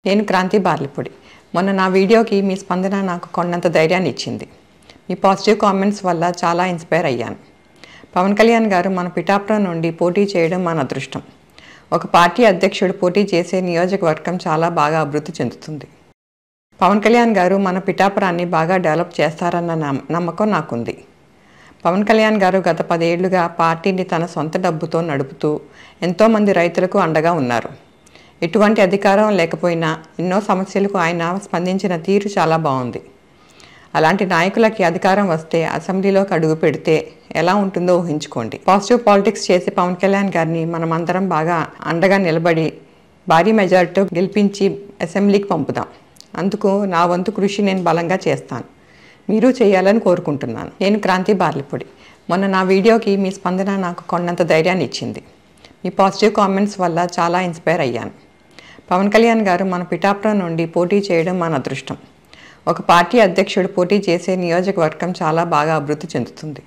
నేను క్రాంతి బార్లిపూడి. మొన్న నా వీడియోకి మీ స్పందన నాకు కొండంత ధైర్యాన్ని ఇచ్చింది. మీ పాజిటివ్ కామెంట్స్ వల్ల చాలా ఇన్స్పైర్ అయ్యాను. పవన్ కళ్యాణ్ గారు మన పిఠాపురం నుండి పోటీ చేయడం మన అదృష్టం. ఒక పార్టీ అధ్యక్షుడు పోటీ చేసే నియోజకవర్గం చాలా బాగా అభివృద్ధి చెందుతుంది. పవన్ కళ్యాణ్ గారు మన పిఠాపురాన్ని బాగా డెవలప్ చేస్తారన్న నమ్మకం నాకుంది. పవన్ కళ్యాణ్ గారు గత 10 ఏళ్లుగా పార్టీని తన సొంత డబ్బుతో నడుపుతూ ఎంతోమంది రైతులకు అండగా ఉన్నారు. ఎటువంటి అధికారం లేకపోయినా ఎన్నో సమస్యలకు ఆయన స్పందించిన తీరు చాలా బాగుంది. అలాంటి నాయకులకి అధికారం వస్తే అసెంబ్లీలోకి అడుగు పెడితే ఎలా ఉంటుందో ఊహించుకోండి. పాజిటివ్ పాలిటిక్స్ చేసి పవన్ కళ్యాణ్ గారిని మనమందరం బాగా అండగా నిలబడి భారీ మెజారిటీతో గెలిపించి అసెంబ్లీకి పంపుదాం. అందుకు నా వంతు కృషి నేను బలంగా చేస్తాను. మీరు చేయాలని కోరుకుంటున్నాను. నేను క్రాంతి బార్లిపూడి. మొన్న నా వీడియోకి మీ స్పందన నాకు కొండంత ధైర్యాన్ని ఇచ్చింది. మీ పాజిటివ్ కామెంట్స్ వల్ల చాలా ఇన్స్పైర్ అయ్యాను. పవన్ కళ్యాణ్ గారు మన పిఠాపురం నుండి పోటీ చేయడం మన అదృష్టం. ఒక పార్టీ అధ్యక్షుడు పోటీ చేసే నియోజకవర్గం చాలా బాగా అభివృద్ధి చెందుతుంది.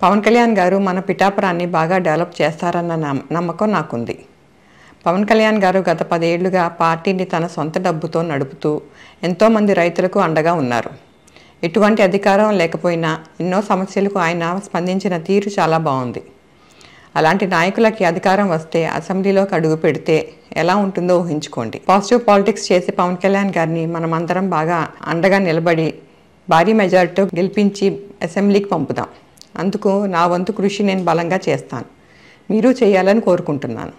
పవన్ కళ్యాణ్ గారు మన పిఠాపురాన్ని బాగా డెవలప్ చేస్తారన్న నమ్మకం నాకుంది. పవన్ కళ్యాణ్ గారు గత 10 ఏళ్లుగా పార్టీని తన సొంత డబ్బుతో నడుపుతూ ఎంతోమంది రైతులకు అండగా ఉన్నారు. ఎటువంటి అధికారం లేకపోయినా ఎన్నో సమస్యలకు ఆయన స్పందించిన తీరు చాలా బాగుంది. అలాంటి నాయకులకి అధికారం వస్తే అసెంబ్లీలోకి అడుగు పెడితే ఎలా ఉంటుందో ఊహించుకోండి. పాజిటివ్ పాలిటిక్స్ చేసి పవన్ కళ్యాణ్ గారిని మనమందరం బాగా అండగా నిలబడి భారీ మెజారిటీతో గెలిపించి అసెంబ్లీకి పంపుదాం. అందుకు నా వంతు కృషి నేను బలంగా చేస్తాను. మీరు చేయాలని కోరుకుంటున్నాను.